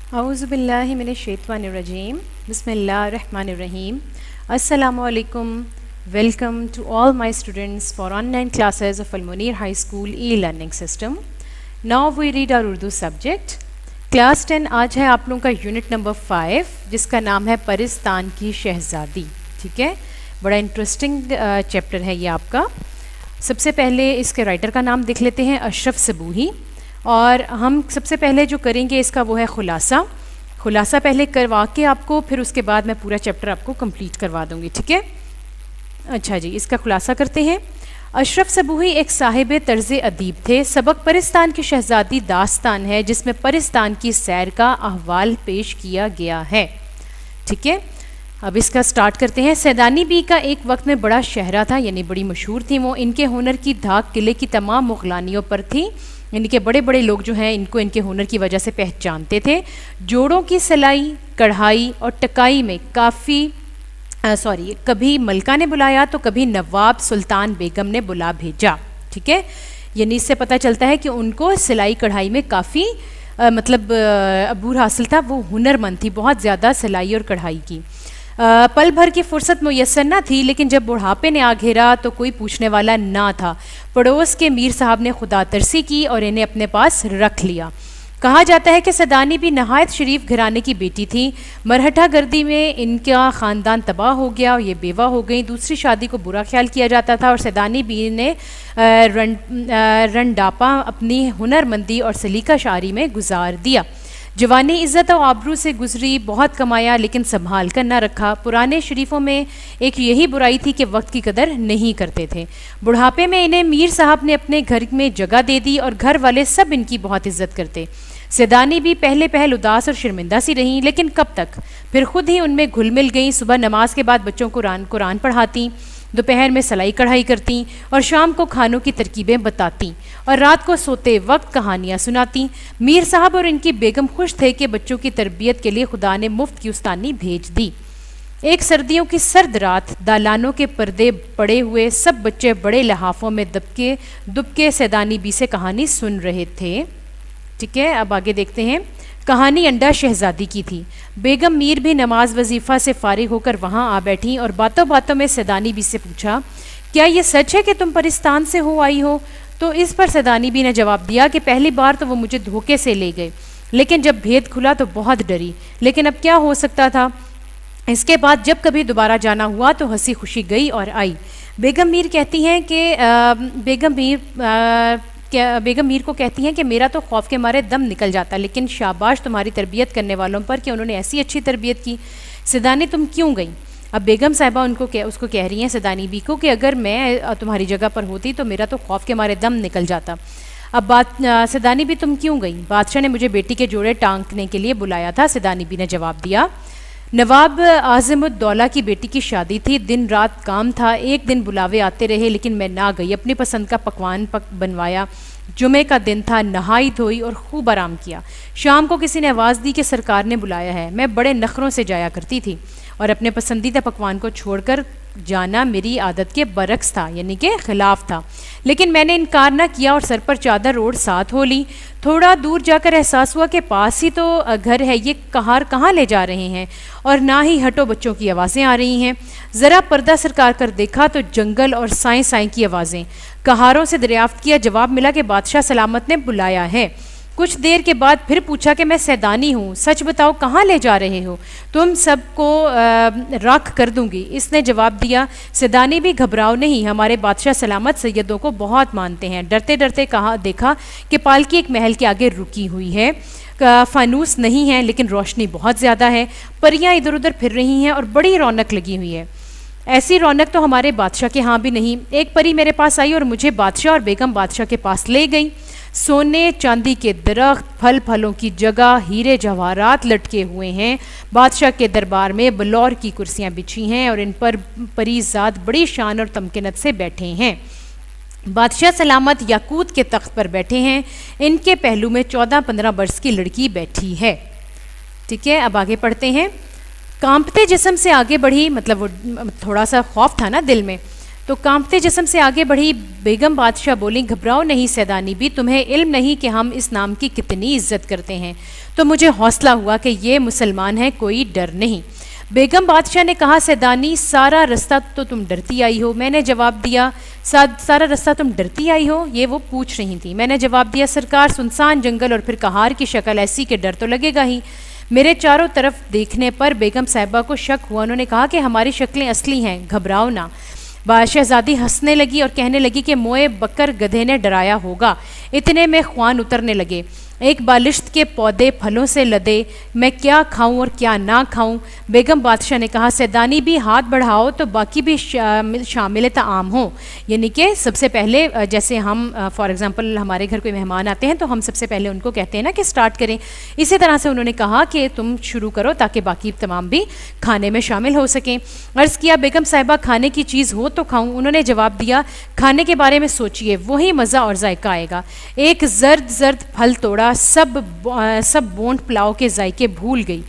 اعوذ باللہ من الشیطان الرجیم بسم اللہ الرحمن الرحیم. السلام علیکم. Welcome to all my students for online classes of Almunir high school e learning system. Now we read our Urdu subject. Class 10 آج ہے آپ لوگوں کا یونٹ نمبر 5 جس کا نام ہے پرستان کی شہزادی. ٹھیک ہے, بڑا انٹرسٹنگ چیپٹر ہے یہ آپ کا. سب سے پہلے اس کے رائٹر کا نام دیکھ لیتے ہیں, اشرف صبوحی. اور ہم سب سے پہلے جو کریں گے اس کا وہ ہے خلاصہ پہلے کروا کے آپ کو, پھر اس کے بعد میں پورا چیپٹر آپ کو کمپلیٹ کروا دوں گی. ٹھیک ہے, اچھا جی, اس کا خلاصہ کرتے ہیں. اشرف صبوحی ایک صاحب طرز ادیب تھے. سبق پرستان کی شہزادی داستان ہے جس میں پرستان کی سیر کا احوال پیش کیا گیا ہے. ٹھیک ہے, اب اس کا سٹارٹ کرتے ہیں. سیدانی بی کا ایک وقت میں بڑا شہرہ تھا, یعنی بڑی مشہور تھی وہ. ان کے ہنر کی دھاک قلعے کی تمام مغلانیوں پر تھی, یعنی کہ بڑے بڑے لوگ جو ہیں ان کے ہنر کی وجہ سے پہچانتے تھے. جوڑوں کی سلائی, کڑھائی اور ٹکائی میں کبھی ملکہ نے بلایا تو کبھی نواب سلطان بیگم نے بلا بھیجا. ٹھیک ہے, یعنی اس سے پتہ چلتا ہے کہ ان کو سلائی کڑھائی میں کافی عبور حاصل تھا. وہ ہنر مند تھی بہت زیادہ سلائی اور کڑھائی کی. پل بھر کی فرصت میسر نہ تھی, لیکن جب بڑھاپے نے آ گھیرا تو کوئی پوچھنے والا نہ تھا. پڑوس کے میر صاحب نے خدا ترسی کی اور انہیں اپنے پاس رکھ لیا. کہا جاتا ہے کہ سیدانی بھی نہایت شریف گھرانے کی بیٹی تھی. مرہٹھا گردی میں ان کا خاندان تباہ ہو گیا اور یہ بیوہ ہو گئی. دوسری شادی کو برا خیال کیا جاتا تھا اور سیدانی بی نے رنڈاپا اپنی ہنر مندی اور سلیقہ شاعری میں گزار دیا. جوانی عزت و آبرو سے گزری, بہت کمایا لیکن سنبھال کر نہ رکھا. پرانے شریفوں میں ایک یہی برائی تھی کہ وقت کی قدر نہیں کرتے تھے. بڑھاپے میں انہیں میر صاحب نے اپنے گھر میں جگہ دے دی اور گھر والے سب ان کی بہت عزت کرتے. سیدانی بھی پہلے اداس اور شرمندہ سی رہیں, لیکن کب تک, پھر خود ہی ان میں گھل مل گئیں. صبح نماز کے بعد بچوں کو قرآن پڑھاتی, دوپہر میں سلائی کڑھائی کرتیں اور شام کو کھانوں کی ترکیبیں بتاتیں اور رات کو سوتے وقت کہانیاں سناتیں. میر صاحب اور ان کی بیگم خوش تھے کہ بچوں کی تربیت کے لیے خدا نے مفت کی استانی بھیج دی. ایک سردیوں کی سرد رات, دالانوں کے پردے پڑے ہوئے, سب بچے بڑے لحافوں میں دب کے سیدانی بی سے کہانی سن رہے تھے. ٹھیک ہے, اب آگے دیکھتے ہیں. کہانی انڈا شہزادی کی تھی. بیگم میر بھی نماز وظیفہ سے فارغ ہو کر وہاں آ بیٹھیں اور باتوں باتوں میں سیدانی بی سے پوچھا, کیا یہ سچ ہے کہ تم پرستان سے آئی ہو؟ تو اس پر سیدانی بی نے جواب دیا کہ پہلی بار تو وہ مجھے دھوکے سے لے گئے, لیکن جب بھید کھلا تو بہت ڈری, لیکن اب کیا ہو سکتا تھا. اس کے بعد جب کبھی دوبارہ جانا ہوا تو ہنسی خوشی گئی اور آئی. بیگم میر کہتی ہیں کہ بیگم میر کو کہتی ہیں کہ میرا تو خوف کے مارے دم نکل جاتا, لیکن شاباش تمہاری تربیت کرنے والوں پر کہ انہوں نے ایسی اچھی تربیت کی. سیدانی تم کیوں گئی؟ اب بیگم صاحبہ اس کو کہہ رہی ہیں سیدانی بی کو کہ اگر میں تمہاری جگہ پر ہوتی تو میرا تو خوف کے مارے دم نکل جاتا. اب سیدانی بی تم کیوں گئی؟ بادشاہ نے مجھے بیٹی کے جوڑے ٹانکنے کے لیے بلایا تھا. سیدانی بی نے جواب دیا, نواب اعظم الدولہ کی بیٹی کی شادی تھی, دن رات کام تھا, ایک دن بلاوے آتے رہے لیکن میں نہ گئی. اپنی پسند کا پکوان بنوایا, جمعے کا دن تھا, نہائی دھوئی اور خوب آرام کیا. شام کو کسی نے آواز دی کہ سرکار نے بلایا ہے. میں بڑے نخروں سے جایا کرتی تھی اور اپنے پسندیدہ پکوان کو چھوڑ کر جانا میری عادت کے برعکس تھا, یعنی کہ خلاف تھا, لیکن میں نے انکار نہ کیا اور سر پر چادر اوڑھ ساتھ ہو لی. تھوڑا دور جا کر احساس ہوا کہ پاس ہی تو گھر ہے, یہ کہاں لے جا رہے ہیں, اور نہ ہی ہٹو بچوں کی آوازیں آ رہی ہیں. ذرا پردہ سرکار کر دیکھا تو جنگل اور سائیں کی آوازیں. کہاروں سے دریافت کیا, جواب ملا کہ بادشاہ سلامت نے بلایا ہے. کچھ دیر کے بعد پھر پوچھا کہ میں سیدانی ہوں, سچ بتاؤ کہاں لے جا رہے ہو, تم سب کو راکھ کر دوں گی. اس نے جواب دیا, سیدانی بھی گھبراؤ نہیں, ہمارے بادشاہ سلامت سیدوں کو بہت مانتے ہیں. ڈرتے ڈرتے دیکھا کہ پالکی ایک محل کے آگے رکی ہوئی ہے. فانوس نہیں ہے لیکن روشنی بہت زیادہ ہے. پریاں ادھر ادھر پھر رہی ہیں اور بڑی رونق لگی ہوئی ہے. ایسی رونق تو ہمارے بادشاہ کے ہاں بھی نہیں. ایک پری میرے پاس آئی اور مجھے بادشاہ اور بیگم بادشاہ کے پاس لے گئی. سونے چاندی کے درخت, پھلوں کی جگہ, ہیرے جواہرات لٹکے ہوئے ہیں. بادشاہ کے دربار میں بلور کی کرسیاں بچھی ہیں اور ان پر پری زاد بڑی شان اور تمکنت سے بیٹھے ہیں. بادشاہ سلامت یاقوت کے تخت پر بیٹھے ہیں. ان کے پہلو میں 14-15 برس کی لڑکی بیٹھی ہے. ٹھیک ہے, اب آگے پڑھتے ہیں. کانپتے جسم سے آگے بڑھی, مطلب وہ تھوڑا سا خوف تھا نا دل میں, تو کانپتے جسم سے آگے بڑھی بیگم بادشاہ بولیں گھبراؤ نہیں سیدانی بھی، تمہیں علم نہیں کہ ہم اس نام کی کتنی عزت کرتے ہیں۔ تو مجھے حوصلہ ہوا کہ یہ مسلمان ہیں، کوئی ڈر نہیں۔ بیگم بادشاہ نے کہا سیدانی سارا رستہ تو تم ڈرتی آئی ہو۔ میں نے جواب دیا سارا رستہ تم ڈرتی آئی ہو، یہ وہ پوچھ رہی تھی۔ میں نے جواب دیا سرکار سنسان جنگل اور پھر کہار کی شکل ایسی کہ ڈر تو لگے گا ہی۔ میرے چاروں طرف دیکھنے پر بیگم صاحبہ کو شک ہوا، انہوں نے کہا کہ ہماری شکلیں اصلی ہیں، گھبراؤ نہ۔ شہزادی ہنسنے لگی اور کہنے لگی کہ موئے بکر گدھے نے ڈرایا ہوگا۔ اتنے میں خوان اترنے لگے، ایک بالشت کے پودے پھلوں سے لدے، میں کیا کھاؤں اور کیا نہ کھاؤں۔ بیگم بادشاہ نے کہا سیدانی بھی ہاتھ بڑھاؤ تو باقی بھی شامل طعام ہوں، یعنی کہ سب سے پہلے جیسے ہم فار ایگزامپل ہمارے گھر کوئی مہمان آتے ہیں تو ہم سب سے پہلے ان کو کہتے ہیں نا کہ سٹارٹ کریں، اسی طرح سے انہوں نے کہا کہ تم شروع کرو تاکہ باقی تمام بھی کھانے میں شامل ہو سکیں۔ عرض کیا بیگم صاحبہ کھانے کی چیز ہو تو کھاؤں؟ انہوں نے جواب دیا کھانے کے بارے میں سوچئے، وہی مزہ اور ذائقہ آئے گا۔ ایک زرد پھل توڑا، سب بونٹ پلاؤ کے ذائقے بھول گئی۔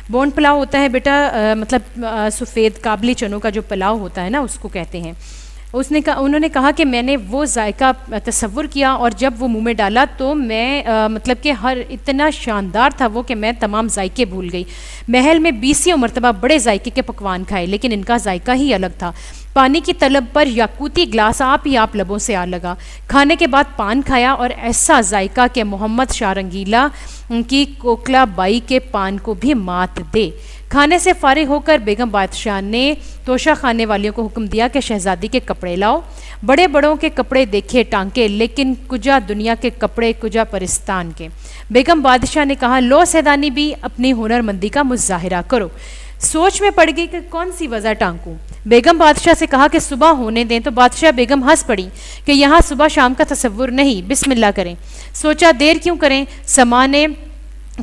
بونٹ پلاؤ ہوتا ہے بیٹا مطلب سفید کابلی چنوں کا جو پلاؤ ہوتا ہے نا، اس کو کہتے ہیں۔ انہوں نے کہا کہ میں نے وہ ذائقہ تصور کیا اور جب وہ منہ میں ڈالا تو میں مطلب کہ اتنا شاندار تھا وہ کہ میں تمام ذائقے بھول گئی۔ محل میں 20 مرتبہ بڑے ذائقے کے پکوان کھائے لیکن ان کا ذائقہ ہی الگ تھا۔ پانی کی طلب پر یاقوتی گلاس آپ ہی آپ لبوں سے آ لگا۔ کھانے کے بعد پان کھایا اور ایسا ذائقہ کہ محمد شاہ رنگیلا کی کوکلا بائی کے پان کو بھی مات دے۔ کھانے سے فارغ ہو کر بیگم بادشاہ نے توشہ خانے والیوں کو حکم دیا کہ شہزادی کے کپڑے لاؤ۔ بڑے بڑوں کے کپڑے دیکھے ٹانکے، لیکن کجا دنیا کے کپڑے کجا پرستان کے۔ بیگم بادشاہ نے کہا لو سیدانی بھی اپنی ہنر مندی کا مظاہرہ کرو۔ سوچ میں پڑ گئی کہ کون سی وجہ ٹانکوں۔ بیگم بادشاہ سے کہا کہ صبح ہونے دیں، تو بادشاہ بیگم ہنس پڑی کہ یہاں صبح شام کا تصور نہیں، بسم اللہ کریں۔ سوچا دیر کیوں کریں، سامانے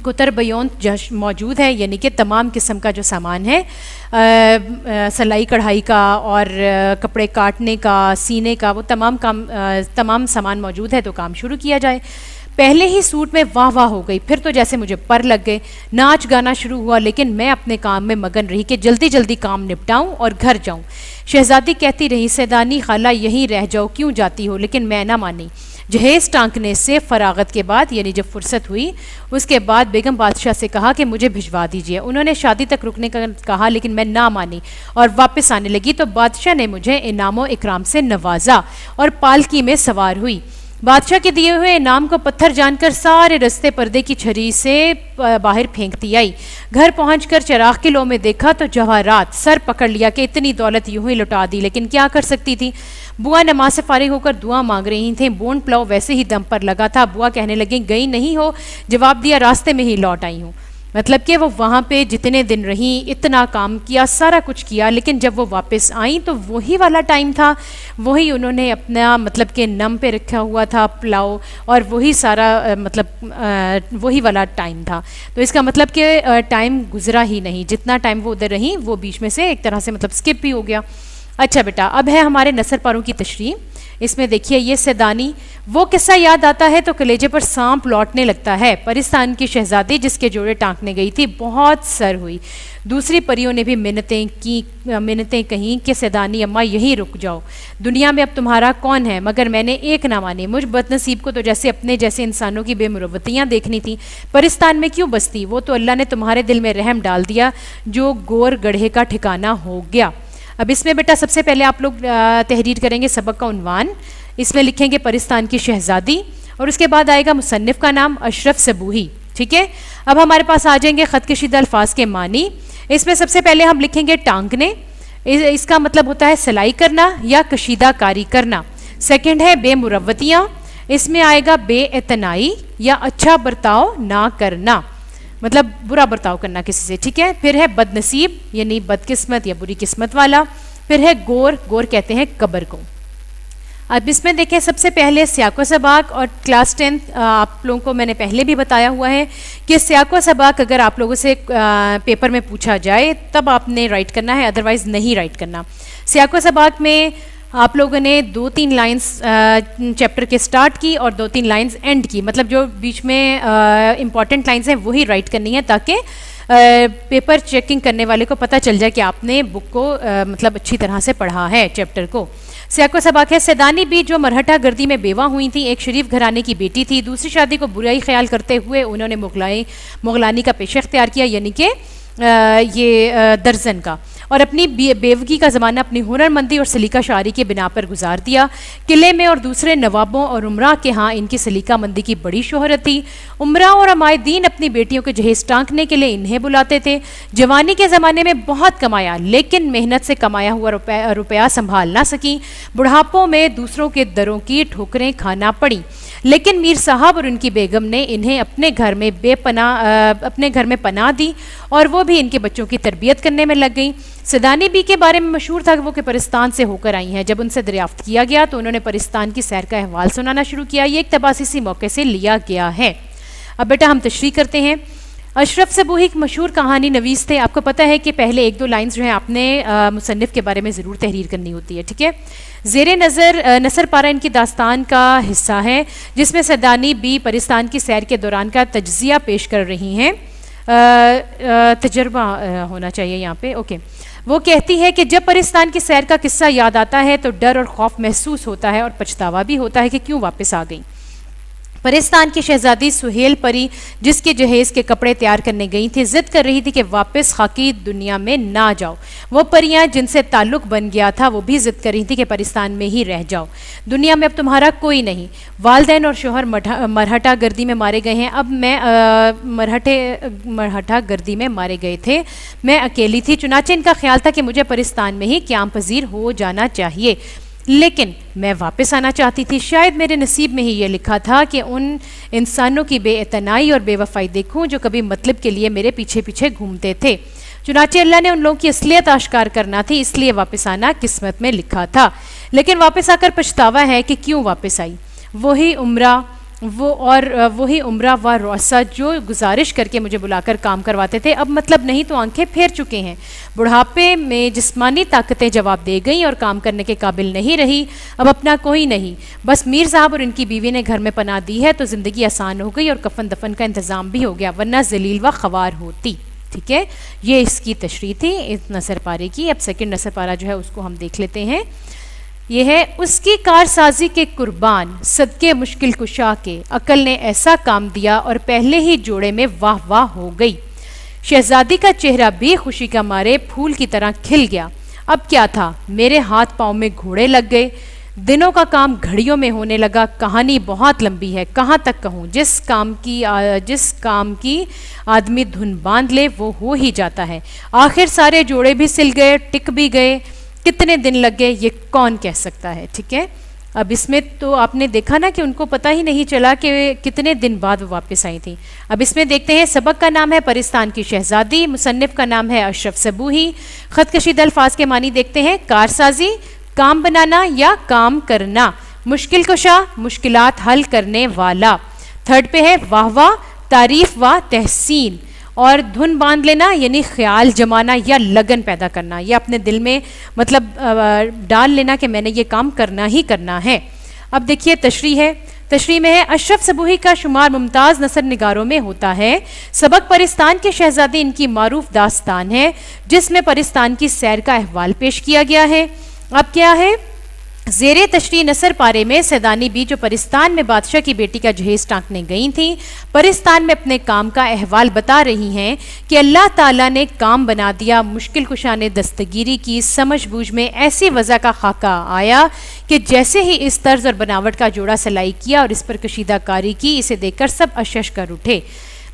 کتر بیون موجود ہے، یعنی کہ تمام قسم کا جو سامان ہے سلائی کڑھائی کا اور کپڑے کاٹنے کا، سینے کا، وہ تمام سامان موجود ہے، تو کام شروع کیا جائے۔ پہلے ہی سوٹ میں واہ واہ ہو گئی، پھر تو جیسے مجھے پر لگ گئے۔ ناچ گانا شروع ہوا لیکن میں اپنے کام میں مگن رہی کہ جلدی جلدی کام نپٹاؤں اور گھر جاؤں۔ شہزادی کہتی رہی سیدانی خالہ یہیں رہ جاؤ، کیوں جاتی ہو، لیکن میں نہ مانی۔ جہیز ٹانکنے سے فراغت کے بعد یعنی جب فرصت ہوئی اس کے بعد بیگم بادشاہ سے کہا کہ مجھے بھجوا دیجئے۔ انہوں نے شادی تک رکنے کا کہا لیکن میں نہ مانی اور واپس آنے لگی تو بادشاہ نے مجھے انعام و اکرام سے نوازا اور پالکی میں سوار ہوئی۔ بادشاہ کے دیے ہوئے انعام کو پتھر جان کر سارے رستے پردے کی چھری سے باہر پھینکتی آئی۔ گھر پہنچ کر چراغ کی لو میں دیکھا تو جواہرات، سر پکڑ لیا کہ اتنی دولت یوں ہی لٹا دی، لیکن کیا کر سکتی تھی۔ بوا نماز سے فارغ ہو کر دعا مانگ رہی تھیں، بونڈ پلاؤ ویسے ہی دم پر لگا تھا۔ بوا کہنے لگیں گئی نہیں ہو؟ جواب دیا راستے میں ہی لوٹ آئی ہوں۔ مطلب کہ وہ وہاں پہ جتنے دن رہیں اتنا کام کیا، سارا کچھ کیا، لیکن جب وہ واپس آئیں تو وہی والا ٹائم تھا، وہی انہوں نے اپنا مطلب کہ نم پہ رکھا ہوا تھا پلاؤ اور وہی سارا مطلب وہی والا ٹائم تھا۔ تو اس کا مطلب کہ ٹائم گزرا ہی نہیں، جتنا ٹائم وہ ادھر رہیں وہ بیچ میں سے ایک طرح سے مطلب سکپ بھی ہو گیا۔ اچھا بیٹا اب ہے ہمارے نثر پاروں کی تشریح۔ اس میں دیکھیے یہ سیدانی وہ قصہ یاد آتا ہے تو کلیجے پر سانپ لوٹنے لگتا ہے۔ پرستان کی شہزادی جس کے جوڑے ٹانکنے گئی تھی بہت سر ہوئی۔ دوسری پریوں نے بھی منتیں کہیں کہ سیدانی اماں یہیں رک جاؤ، دنیا میں اب تمہارا کون ہے، مگر میں نے ایک نہ مانی۔ مجھ بد نصیب کو تو جیسے اپنے جیسے انسانوں کی بے مروتیاں دیکھنی تھی، پرستان میں کیوں بستی، وہ تو اللہ نے تمہارے دل میں رحم ڈال دیا جو گور گڑھے کا ٹھکانہ ہو گیا۔ اب اس میں بیٹا سب سے پہلے آپ لوگ تحریر کریں گے سبق کا عنوان، اس میں لکھیں گے پرستان کی شہزادی اور اس کے بعد آئے گا مصنف کا نام اشرف صبوحی، ٹھیک ہے۔ اب ہمارے پاس آ جائیں گے خط کشیدہ الفاظ کے معنی۔ اس میں سب سے پہلے ہم لکھیں گے ٹانکنے، اس کا مطلب ہوتا ہے سلائی کرنا یا کشیدہ کاری کرنا۔ سیکنڈ ہے بے مروتیاں، اس میں آئے گا بے اعتنائی یا اچھا برتاؤ نہ کرنا، مطلب برا برتاؤ کرنا کسی سے، ٹھیک ہے۔ پھر ہے بد نصیب یعنی بد قسمت یا بری قسمت والا۔ پھر ہے گور کہتے ہیں قبر کو۔ اب اس میں دیکھیں سب سے پہلے سیاق و سباق، اور کلاس 10 آپ لوگوں کو میں نے پہلے بھی بتایا ہوا ہے کہ سیاق و سباق اگر آپ لوگوں سے پیپر میں پوچھا جائے تب آپ نے رائٹ کرنا ہے، ادروائز نہیں رائٹ کرنا۔ سیاق و سباق میں آپ لوگوں نے 2-3 لائنز چیپٹر کے سٹارٹ کی اور 2-3 لائنز اینڈ کی، مطلب جو بیچ میں امپورٹنٹ لائنز ہیں وہی رائٹ کرنی ہے تاکہ پیپر چیکنگ کرنے والے کو پتہ چل جائے کہ آپ نے بک کو مطلب اچھی طرح سے پڑھا ہے چیپٹر کو. سیاق و سباق ہے سیدانی بی جو مرہٹہ گردی میں بیوہ ہوئی تھیں ایک شریف گھرانے کی بیٹی تھی. دوسری شادی کو برائی خیال کرتے ہوئے انہوں نے مغلانی کا پیشہ اختیار کیا یعنی کہ یہ درزن کا, اور اپنی بیوگی کا زمانہ اپنی ہنرمندی اور سلیقہ شاعری کے بنا پر گزار دیا. قلعے میں اور دوسرے نوابوں اور عمرا کے ہاں ان کی سلیقہ مندی کی بڑی شہرت تھی. عمرا اور عمائدین اپنی بیٹیوں کے جہیز ٹانکنے کے لیے انہیں بلاتے تھے. جوانی کے زمانے میں بہت کمایا لیکن محنت سے کمایا ہوا روپیہ سنبھال نہ سکیں. بڑھاپوں میں دوسروں کے دروں کی ٹھوکریں کھانا پڑیں, لیکن میر صاحب اور ان کی بیگم نے انہیں اپنے گھر میں پناہ دی اور وہ بھی ان کے بچوں کی تربیت کرنے میں لگ گئیں. سیدانی بی کے بارے میں مشہور تھا کہ وہ پرستان سے ہو کر آئی ہیں. جب ان سے دریافت کیا گیا تو انہوں نے پرستان کی سیر کا احوال سنانا شروع کیا. یہ اقتباس اسی موقع سے لیا گیا ہے. اب بیٹا ہم تشریح کرتے ہیں. اشرف صبوحی ایک مشہور کہانی نویس تھے. آپ کو پتہ ہے کہ پہلے ایک دو لائنز جو ہیں آپ نے مصنف کے بارے میں ضرور تحریر کرنی ہوتی ہے, ٹھیک ہے. زیر نظر نثر پارہ ان کی داستان کا حصہ ہے جس میں سیدانی بی پرستان کی سیر کے دوران کا تجزیہ پیش کر رہی ہیں. تجربہ ہونا چاہیے یہاں پہ, اوکے. وہ کہتی ہے کہ جب پرستان کی سیر کا قصہ یاد آتا ہے تو ڈر اور خوف محسوس ہوتا ہے اور پچھتاوا بھی ہوتا ہے کہ کیوں واپس آ گئیں. پرستان کی شہزادی سہیل پری جس کے جہیز کے کپڑے تیار کرنے گئی تھی ضد کر رہی تھی کہ واپس خاکی دنیا میں نہ جاؤ. وہ پریاں جن سے تعلق بن گیا تھا وہ بھی ضد کر رہی تھی کہ پرستان میں ہی رہ جاؤ. دنیا میں اب تمہارا کوئی نہیں. والدین اور شوہر مرہٹہ گردی میں مارے گئے ہیں. اب میں مرہٹہ گردی میں مارے گئے تھے. میں اکیلی تھی. چنانچہ ان کا خیال تھا کہ مجھے پرستان میں ہی قیام پذیر ہو جانا چاہیے, لیکن میں واپس آنا چاہتی تھی. شاید میرے نصیب میں ہی یہ لکھا تھا کہ ان انسانوں کی بے اعتنائی اور بے وفائی دیکھوں جو کبھی مطلب کے لیے میرے پیچھے پیچھے گھومتے تھے. چنانچہ اللہ نے ان لوگوں کی اصلیت آشکار کرنا تھی اس لیے واپس آنا قسمت میں لکھا تھا. لیکن واپس آ کر پچھتاوا ہے کہ کیوں واپس آئی. وہی عمرہ و رؤسا جو گزارش کر کے مجھے بلا کر کام کرواتے تھے اب مطلب نہیں تو آنکھیں پھیر چکے ہیں. بڑھاپے میں جسمانی طاقتیں جواب دے گئیں اور کام کرنے کے قابل نہیں رہی. اب اپنا کوئی نہیں. بس میر صاحب اور ان کی بیوی نے گھر میں پناہ دی ہے تو زندگی آسان ہو گئی اور کفن دفن کا انتظام بھی ہو گیا, ورنہ ذلیل و خوار ہوتی. ٹھیک ہے, یہ اس کی تشریح تھی اس نثر پارے کی. اب سیکنڈ نثر پارہ جو ہے اس کو ہم دیکھ لیتے ہیں. یہ ہے اس کی کارسازی کے قربان صدقے مشکل کشا کے عقل نے ایسا کام دیا اور پہلے ہی جوڑے میں واہ واہ ہو گئی. شہزادی کا چہرہ بھی خوشی کا مارے پھول کی طرح کھل گیا. اب کیا تھا, میرے ہاتھ پاؤں میں گھوڑے لگ گئے. دنوں کا کام گھڑیوں میں ہونے لگا. کہانی بہت لمبی ہے, کہاں تک کہوں. جس کام کی آدمی دھن باندھ لے وہ ہو ہی جاتا ہے. آخر سارے جوڑے بھی سل گئے, ٹک بھی گئے. کتنے دن لگ گئے یہ کون کہہ سکتا ہے. ٹھیک ہے, اب اس میں تو آپ نے دیکھا نا کہ ان کو پتہ ہی نہیں چلا کہ کتنے دن بعد وہ واپس آئی تھی. اب اس میں دیکھتے ہیں. سبق کا نام ہے پرستان کی شہزادی. مصنف کا نام ہے اشرف صبوحی. خط کشیدہ الفاظ کے معنی دیکھتے ہیں. کارسازی کام بنانا یا کام کرنا. مشکل کشا مشکلات حل کرنے والا. تھرڈ پہ ہے واہ واہ تعریف و تحسین. اور دھن باندھ لینا یعنی خیال جمانا یا لگن پیدا کرنا, یا اپنے دل میں مطلب ڈال لینا کہ میں نے یہ کام کرنا ہی کرنا ہے. اب دیکھیے تشریح ہے. تشریح میں ہے اشرف صبوحی کا شمار ممتاز نثر نگاروں میں ہوتا ہے. سبق پرستان کی شہزادی ان کی معروف داستان ہے جس میں پرستان کی سیر کا احوال پیش کیا گیا ہے. اب کیا ہے, زیر تشریح نثر پارے میں سیدانی بی جو پرستان میں بادشاہ کی بیٹی کا جہیز ٹانکنے گئی تھیں پرستان میں اپنے کام کا احوال بتا رہی ہیں کہ اللہ تعالیٰ نے کام بنا دیا. مشکل کشا نے دستگیری کی. سمجھ بوجھ میں ایسی وضع کا خاکہ آیا کہ جیسے ہی اس طرز اور بناوٹ کا جوڑا سلائی کیا اور اس پر کشیدہ کاری کی اسے دیکھ کر سب اشش کر اٹھے.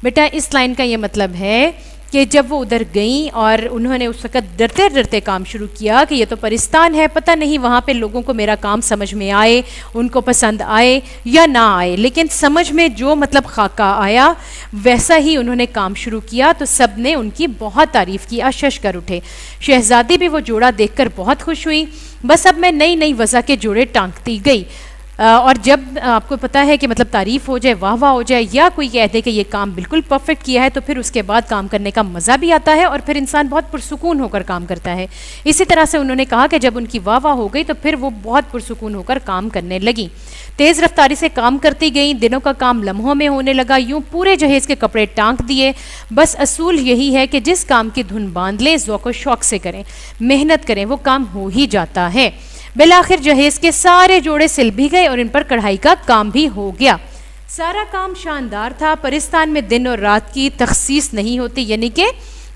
بیٹا اس لائن کا یہ مطلب ہے کہ جب وہ ادھر گئیں اور انہوں نے اس وقت ڈرتے ڈرتے کام شروع کیا کہ یہ تو پرستان ہے, پتہ نہیں وہاں پہ لوگوں کو میرا کام سمجھ میں آئے, ان کو پسند آئے یا نہ آئے, لیکن سمجھ میں جو مطلب خاکہ آیا ویسا ہی انہوں نے کام شروع کیا تو سب نے ان کی بہت تعریف کی, اشش کر اٹھے. شہزادی بھی وہ جوڑا دیکھ کر بہت خوش ہوئی. بس اب میں نئی نئی وضع کے جوڑے ٹانکتی گئی. اور جب آپ کو پتہ ہے کہ مطلب تعریف ہو جائے، واہ واہ ہو جائے، یا کوئی کہہ دے کہ یہ کام بالکل پرفیکٹ کیا ہے، تو پھر اس کے بعد کام کرنے کا مزہ بھی آتا ہے اور پھر انسان بہت پرسکون ہو کر کام کرتا ہے. اسی طرح سے انہوں نے کہا کہ جب ان کی واہ واہ ہو گئی تو پھر وہ بہت پرسکون ہو کر کام کرنے لگیں. تیز رفتاری سے کام کرتی گئیں، دنوں کا کام لمحوں میں ہونے لگا، یوں پورے جہیز کے کپڑے ٹانک دیے. بس اصول یہی ہے کہ جس کام کی دھن باندھ لیں، ذوق و شوق سے کریں، محنت کریں، وہ کام ہو ہی جاتا ہے. بالآخر جہیز کے سارے جوڑے سل بھی گئے اور ان پر کڑھائی کا کام بھی ہو گیا. سارا کام شاندار تھا. پرستان میں دن اور رات کی تخصیص نہیں ہوتی، یعنی کہ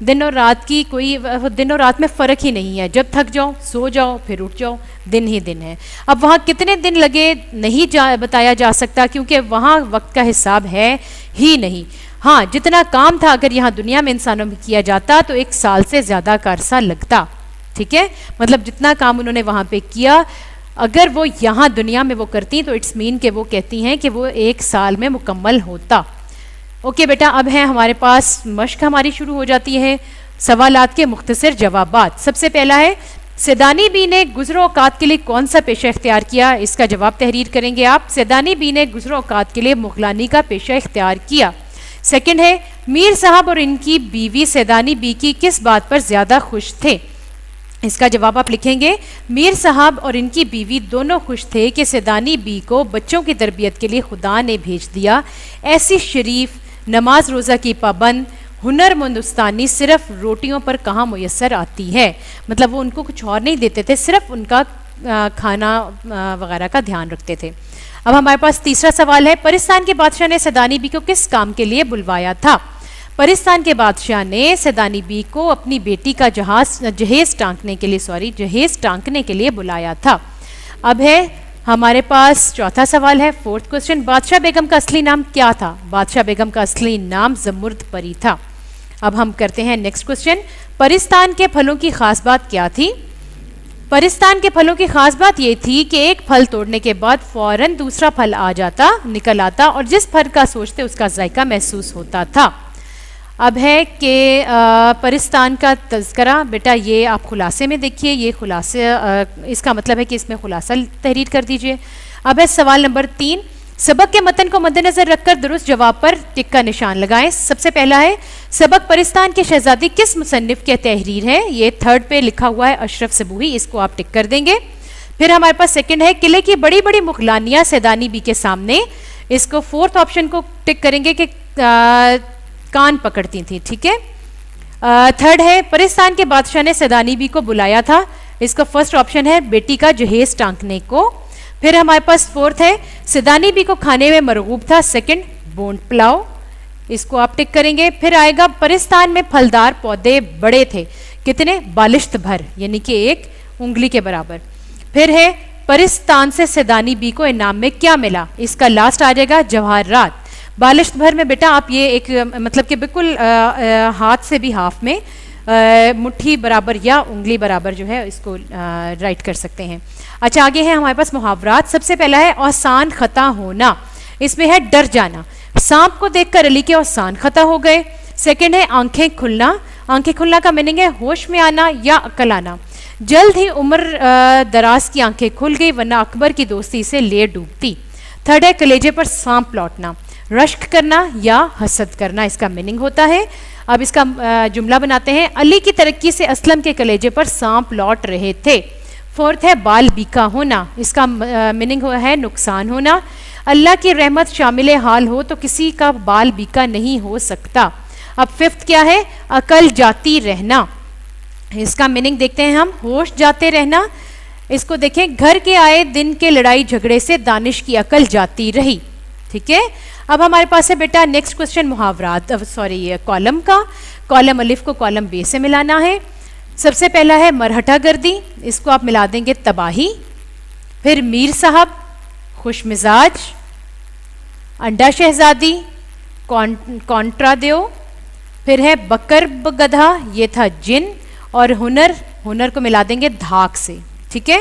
دن اور رات کی کوئی دن اور رات میں فرق ہی نہیں ہے. جب تھک جاؤ سو جاؤ، پھر اٹھ جاؤ، دن ہی دن ہے. اب وہاں کتنے دن لگے نہیں بتایا جا سکتا، کیونکہ وہاں وقت کا حساب ہے ہی نہیں. ہاں، جتنا کام تھا اگر یہاں دنیا میں انسانوں میں کیا جاتا تو 1 سال سے زیادہ کا عرصہ لگتا. ٹھیک ہے، مطلب جتنا کام انہوں نے وہاں پہ کیا اگر وہ یہاں دنیا میں وہ کرتی تو اٹس مین کہ وہ کہتی ہیں کہ وہ 1 سال میں مکمل ہوتا. اوکے بیٹا، اب ہے ہمارے پاس مشق ہماری شروع ہو جاتی ہے. سوالات کے مختصر جوابات. سب سے پہلا ہے، سیدانی بی نے گزر اوقات کے لیے کون سا پیشہ اختیار کیا؟ اس کا جواب تحریر کریں گے آپ. سیدانی بی نے گزر اوقات کے لیے مغلانی کا پیشہ اختیار کیا. سیکنڈ ہے، میر صاحب اور ان کی بیوی سیدانی بی کی کس بات پر زیادہ خوش تھے؟ اس کا جواب آپ لکھیں گے، میر صاحب اور ان کی بیوی دونوں خوش تھے کہ سیدانی بی کو بچوں کی تربیت کے لیے خدا نے بھیج دیا. ایسی شریف، نماز روزہ کی پابند، ہنر مندستانی صرف روٹیوں پر کہاں میسر آتی ہے. مطلب وہ ان کو کچھ اور نہیں دیتے تھے، صرف ان کا کھانا وغیرہ کا دھیان رکھتے تھے. اب ہمارے پاس تیسرا سوال ہے، پرستان کے بادشاہ نے سیدانی بی کو کس کام کے لیے بلوایا تھا؟ پرستان کے بادشاہ نے سیدانی بی کو اپنی بیٹی کا جہیز ٹانکنے کے لیے بلایا تھا. اب ہے ہمارے پاس چوتھا سوال ہے، 4th کوسچن، بادشاہ بیگم کا اصلی نام کیا تھا؟ بادشاہ بیگم کا اصلی نام زمرد پری تھا. اب ہم کرتے ہیں نیکسٹ کوسچن، پرستان کے پھلوں کی خاص بات کیا تھی؟ پرستان کے پھلوں کی خاص بات یہ تھی کہ ایک پھل توڑنے کے بعد فوراً دوسرا پھل نکل آتا اور جس پھل کا سوچتے اس کا ذائقہ محسوس ہوتا تھا. اب ہے کہ پرستان کا تذکرہ. بیٹا یہ آپ خلاصے میں دیکھیے، یہ خلاصے اس کا مطلب ہے کہ اس میں خلاصہ تحریر کر دیجئے. اب ہے سوال نمبر 3، سبق کے متن کو مد نظر رکھ کر درست جواب پر ٹک کا نشان لگائیں. سب سے پہلا ہے، سبق پرستان کی شہزادی کس مصنف کے تحریر ہے؟ یہ 3rd پہ لکھا ہوا ہے اشرف سبوئی، اس کو آپ ٹک کر دیں گے. پھر ہمارے پاس سیکنڈ ہے، قلعے کی بڑی بڑی مغلانیاں سیدانی بی کے سامنے، اس کو 4th آپشن کو ٹک کریں گے کہ کان پکڑتی تھیں. ٹھیک ہے. 3rd ہے، پرستان کے بادشاہ نے سیدانی بی کو بلایا تھا، اس کا 1st آپشن ہے بیٹی کا جہیز ٹانکنے کو. پھر ہمارے پاس 4th ہے، سیدانی بی کو کھانے میں مرغوب تھا، 2nd بونڈ پلاؤ، اس کو آپ ٹک کریں گے. پھر آئے گا، پرستان میں پھلدار پودے بڑے تھے، کتنے؟ بالشت بھر، یعنی کہ 1 انگلی کے برابر. پھر ہے، پرستان سے سیدانی بی کو انعام میں کیا ملا؟ اس کا لاسٹ آ جائے گا جواہرات. بالشت بھر میں بیٹا آپ یہ ایک مطلب کہ بالکل ہاتھ سے بھی ہاف میں مٹھی برابر یا انگلی برابر جو ہے اس کو رائٹ کر سکتے ہیں. اچھا، آگے ہے ہمارے پاس محاورات. سب سے پہلا ہے آسان خطا ہونا، اس میں ہے ڈر جانا، سانپ کو دیکھ کر علی کے آسان خطا ہو گئے. سیکنڈ ہے آنکھیں کھلنا، آنکھیں کھلنا کا میننگ ہے ہوش میں آنا یا عقل آنا. جلد ہی عمر دراز کی آنکھیں کھل گئی ورنہ اکبر کی دوستی سے لے ڈوبتی. 3rd ہے کلیجے پر سانپ لوٹنا، رشک کرنا یا حسد کرنا، اس کا میننگ ہوتا ہے. اب اس کا جملہ بناتے ہیں، علی کی ترقی سے اسلم کے کلیجے پر سانپ لوٹ رہے تھے. 4th ہے بال بیکا ہونا، اس کا میننگ ہے نقصان ہونا. اللہ کی رحمت شامل حال ہو تو کسی کا بال بیکا نہیں ہو سکتا. اب 5th کیا ہے؟ عقل جاتی رہنا، اس کا میننگ دیکھتے ہیں ہم، ہوش جاتے رہنا. اس کو دیکھیں، گھر کے آئے دن کے لڑائی جھگڑے سے دانش کی عقل جاتی رہی. ٹھیک ہے. اب ہمارے پاس ہے بیٹا نیکسٹ کوسچن محاورات، کالم کا. کالم الف کو کالم بے سے ملانا ہے. سب سے پہلا ہے مرہٹا گردی، اس کو آپ ملا دیں گے تباہی. پھر میر صاحب، خوش مزاج. انڈا شہزادی، کانٹرا دیو. پھر ہے بکر گدھا، یہ تھا جن. اور ہنر کو ملا دیں گے دھاک سے. ٹھیک ہے.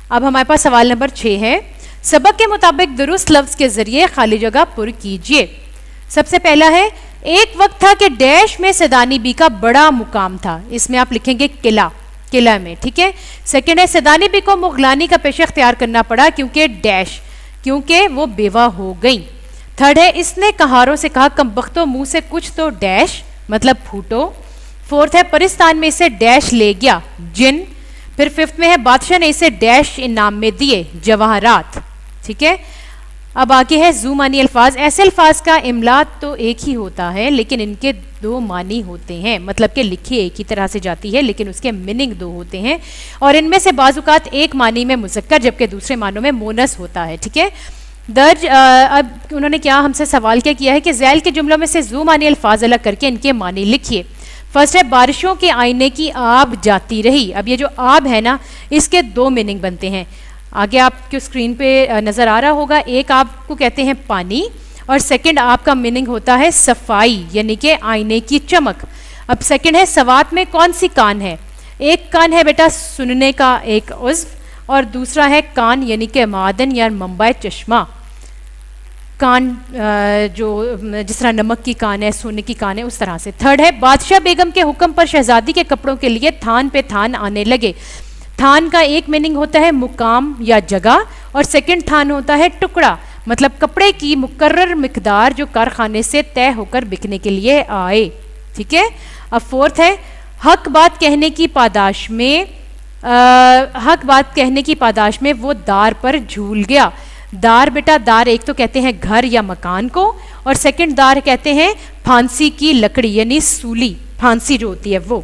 اب ہمارے پاس سوال نمبر 6 ہے، سبق کے مطابق درست لفظ کے ذریعے خالی جگہ پر کیجئے. سب سے پہلا ہے، ایک وقت تھا کہ ڈیش میں سیدانی بی کا بڑا مقام تھا، اس میں آپ لکھیں گے قلعہ. قلعہ میں. ٹھیک ہے. سیکنڈ ہے سیدانی بی کو مغلانی کا پیشہ اختیار کرنا پڑا کیونکہ ڈیش کیونکہ وہ بیوہ ہو گئیں. تھرڈ ہے اس نے کہاروں سے کہا کم بختوں منہ سے کچھ تو ڈیش مطلب پھوٹو. فورتھ ہے پرستان میں اسے ڈیش لے گیا جن. پھر ففتھ میں ہے بادشاہ نے اسے ڈیش انعام میں دیے جواہرات. ٹھیک ہے. اب آگے ہے زو معنی الفاظ. ایسے الفاظ کا املا تو ایک ہی ہوتا ہے لیکن ان کے دو معنی ہوتے ہیں, مطلب کہ لکھی ایک ہی طرح سے جاتی ہے لیکن اس کے میننگ دو ہوتے ہیں, اور ان میں سے بعض اوقات ایک معنی میں مذکر جبکہ دوسرے معنوں میں مونس ہوتا ہے. ٹھیک ہے. درج اب انہوں نے کیا ہم سے سوال کیا ہے کہ ذیل کے جملوں میں سے زو معنی الفاظ الگ کر کے ان کے معنی لکھیے. فرسٹ ہے بارشوں کے آئینے کی آب جاتی رہی. اب یہ جو آب ہے نا اس کے دو میننگ بنتے ہیں, آگے آپ کو اسکرین پہ نظر آ رہا ہوگا. ایک آپ کو کہتے ہیں پانی اور سیکنڈ آپ کا میننگ ہوتا ہے صفائی یعنی کہ آئینے کی چمک. اب سیکنڈ ہے سوات میں کون سی کان ہے. ایک کان ہے بیٹا سننے کا ایک عضو اور دوسرا ہے کان یعنی کہ معدن یا منبع چشمہ. کان جو جس طرح نمک کی کان ہے سونے کی کان ہے اس طرح سے. تھرڈ ہے بادشاہ بیگم کے حکم پر شہزادی کے کپڑوں کے لیے تھان پہ تھان آنے لگے. تھان کا ایک میننگ ہوتا ہے مقام یا جگہ اور سیکنڈ تھان ہوتا ہے ٹکڑا مطلب کپڑے کی مقرر مقدار جو کارخانے سے طے ہو کر بکنے کے لیے آئے. ٹھیک ہے. اب فورتھ ہے حق بات کہنے کی پاداش میں وہ دار پر جھول گیا. دار بیٹا دار ایک تو کہتے ہیں گھر یا مکان کو اور سیکنڈ دار کہتے ہیں پھانسی کی لکڑی یعنی سولی پھانسی جو ہوتی ہے وہ.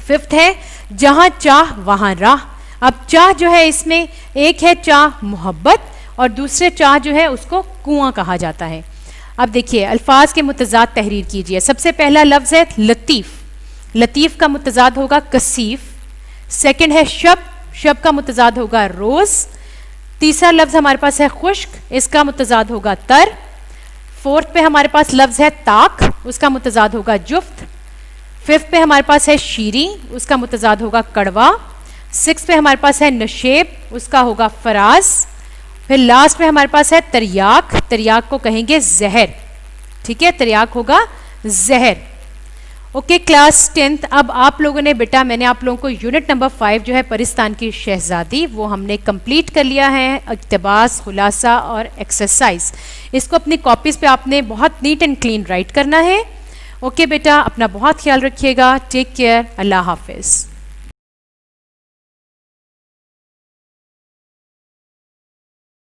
ففتھ ہے جہاں چاہ وہاں راہ. اب چاہ جو ہے اس میں ایک ہے چاہ محبت اور دوسرے چاہ جو ہے اس کو کنواں کہا جاتا ہے. اب دیکھیے الفاظ کے متضاد تحریر کیجئے. سب سے پہلا لفظ ہے لطیف. لطیف کا متضاد ہوگا کثیف. سیکنڈ ہے شب کا متضاد ہوگا روز. تیسرا لفظ ہمارے پاس ہے خشک, اس کا متضاد ہوگا تر. فورتھ پہ ہمارے پاس لفظ ہے طاق, اس کا متضاد ہوگا جفت. ففتھ پہ ہمارے پاس ہے شیریں, اس کا متضاد ہوگا کڑوا. سکس پہ ہمارے پاس ہے نشیب, اس کا ہوگا فراز. پھر لاسٹ پہ ہمارے پاس ہے تریاک. تریاک کو کہیں گے زہر. ٹھیک ہے. تریاک ہوگا زہر. Okay class 10th. اب آپ لوگوں نے بیٹا میں نے آپ لوگوں کو یونٹ نمبر 5 جو ہے پرستان کی شہزادی وہ ہم نے کمپلیٹ کر لیا ہے. اقتباس خلاصہ اور ایکسرسائز اس کو اپنی کاپیز پہ آپ نے بہت نیٹ اینڈ کلین رائٹ کرنا ہے. اوکے بیٹا اپنا بہت خیال رکھیے گا. Take care. اللہ حافظ.